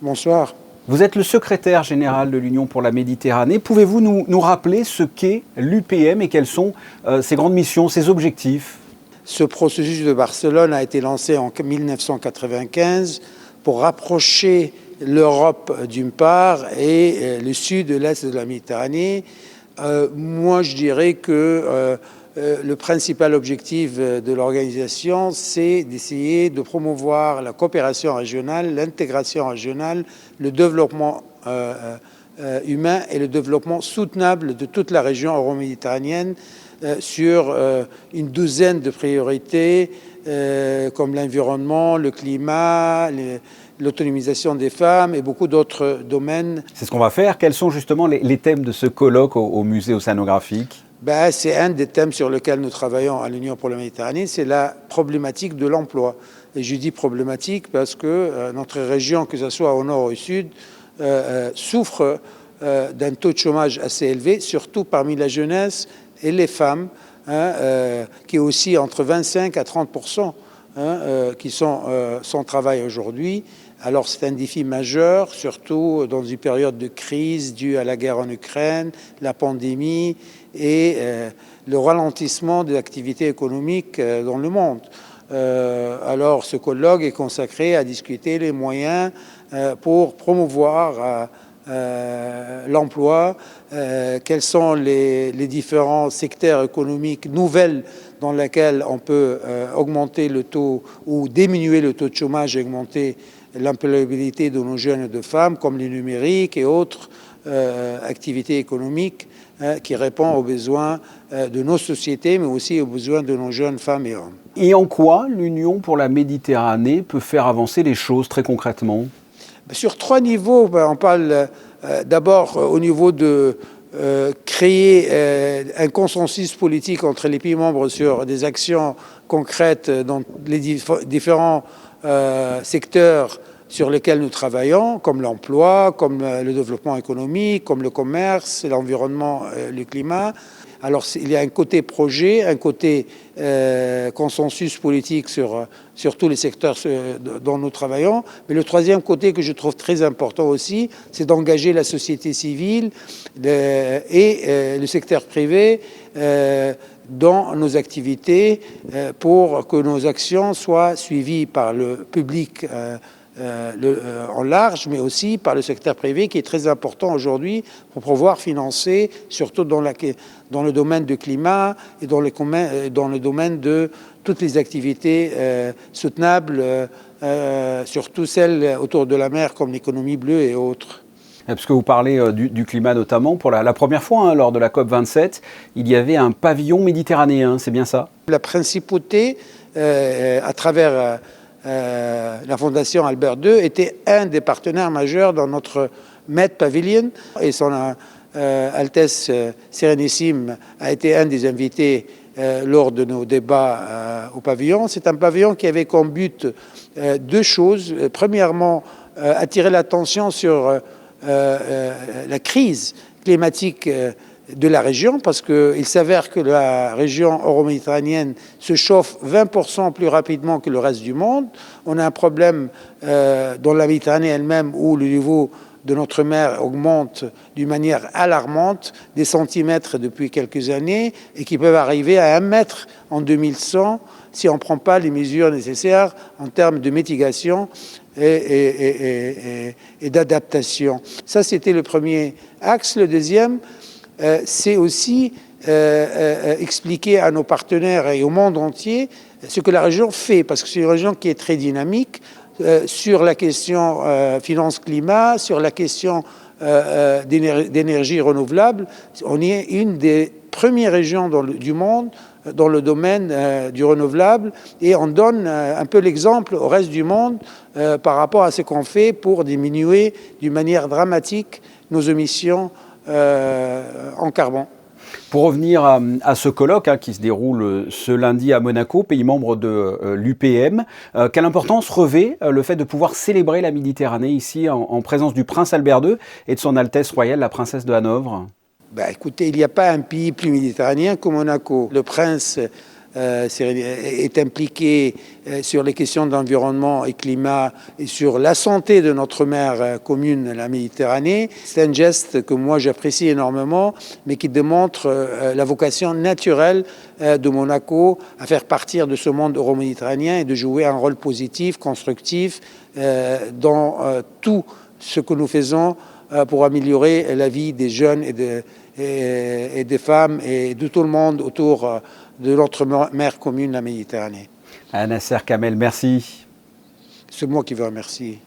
Bonsoir. Vous êtes le secrétaire général de l'Union pour la Méditerranée. Pouvez-vous nous rappeler ce qu'est l'UPM et quelles sont ses grandes missions, ses objectifs ? Ce processus de Barcelone a été lancé en 1995 pour rapprocher l'Europe d'une part et le sud et l'est de la Méditerranée. Moi, je dirais que le principal objectif de l'organisation, c'est d'essayer de promouvoir la coopération régionale, l'intégration régionale, le développement humain et le développement soutenable de toute la région euro-méditerranéenne sur une douzaine de priorités comme l'environnement, le climat, l'autonomisation des femmes et beaucoup d'autres domaines. C'est ce qu'on va faire. Quels sont justement les thèmes de ce colloque au musée océanographique ? C'est un des thèmes sur lesquels nous travaillons à l'Union pour la Méditerranée, c'est la problématique de l'emploi. Et je dis problématique parce que notre région, que ce soit au nord ou au sud, souffre d'un taux de chômage assez élevé, surtout parmi la jeunesse et les femmes, qui est aussi entre 25 à 30%, qui sont sans travail aujourd'hui. Alors c'est un défi majeur, surtout dans une période de crise due à la guerre en Ukraine, la pandémie et le ralentissement de l'activité économique dans le monde. Alors ce colloque est consacré à discuter les moyens pour promouvoir l'emploi, quels sont les différents secteurs économiques nouvelles dans lesquels on peut augmenter le taux ou diminuer le taux de chômage et augmenter l'employabilité de nos jeunes et de femmes, comme le numérique et autres activités économiques qui répondent aux besoins de nos sociétés, mais aussi aux besoins de nos jeunes femmes et hommes. Et en quoi l'Union pour la Méditerranée peut faire avancer les choses très concrètement ? Sur trois niveaux. On parle d'abord au niveau de créer un consensus politique entre les pays membres sur des actions concrètes dans les différents secteurs sur lesquels nous travaillons, comme l'emploi, comme le développement économique, comme le commerce, l'environnement, le climat. Alors il y a un côté projet, un côté consensus politique sur tous les secteurs dont nous travaillons. Mais le troisième côté que je trouve très important aussi, c'est d'engager la société civile et le secteur privé dans nos activités pour que nos actions soient suivies par le public en large, mais aussi par le secteur privé qui est très important aujourd'hui pour pouvoir financer, surtout dans le domaine du climat et dans le domaine de toutes les activités soutenables, surtout celles autour de la mer comme l'économie bleue et autres. Parce que vous parlez du climat notamment, pour la première fois lors de la COP27, il y avait un pavillon méditerranéen, c'est bien ça ? La principauté, à travers la Fondation Albert II, était un des partenaires majeurs dans notre Med Pavilion et son Altesse Sérénissime a été un des invités lors de nos débats au pavillon. C'est un pavillon qui avait comme but deux choses. Premièrement, attirer l'attention sur la crise climatique de la région, parce qu'il s'avère que la région euro-méditerranéenne se chauffe 20% plus rapidement que le reste du monde. On a un problème dans la Méditerranée elle-même où le niveau de notre mer augmente d'une manière alarmante, des centimètres depuis quelques années, et qui peuvent arriver à 1 mètre en 2100 si on ne prend pas les mesures nécessaires en termes de mitigation et d'adaptation. Ça, c'était le premier axe. Le deuxième, c'est aussi expliquer à nos partenaires et au monde entier ce que la région fait, parce que c'est une région qui est très dynamique sur la question finance-climat, sur la question d'énergie renouvelable. On est une des premières régions du monde dans le domaine du renouvelable et on donne un peu l'exemple au reste du monde par rapport à ce qu'on fait pour diminuer d'une manière dramatique nos émissions en carbone. Pour revenir à ce colloque qui se déroule ce lundi à Monaco, pays membre de l'UPM, quelle importance revêt le fait de pouvoir célébrer la Méditerranée ici en présence du prince Albert II et de son Altesse royale la princesse de Hanovre ? Écoutez, il n'y a pas un pays plus méditerranéen que Monaco. Le prince est impliqué sur les questions d'environnement et climat et sur la santé de notre mer commune, la Méditerranée. C'est un geste que moi j'apprécie énormément, mais qui démontre la vocation naturelle de Monaco à faire partir de ce monde euro-méditerranéen et de jouer un rôle positif, constructif dans tout ce que nous faisons pour améliorer la vie des jeunes et des femmes et de tout le monde autour de notre mer commune, la Méditerranée. Nasser Kamel, merci. C'est moi qui vous remercie.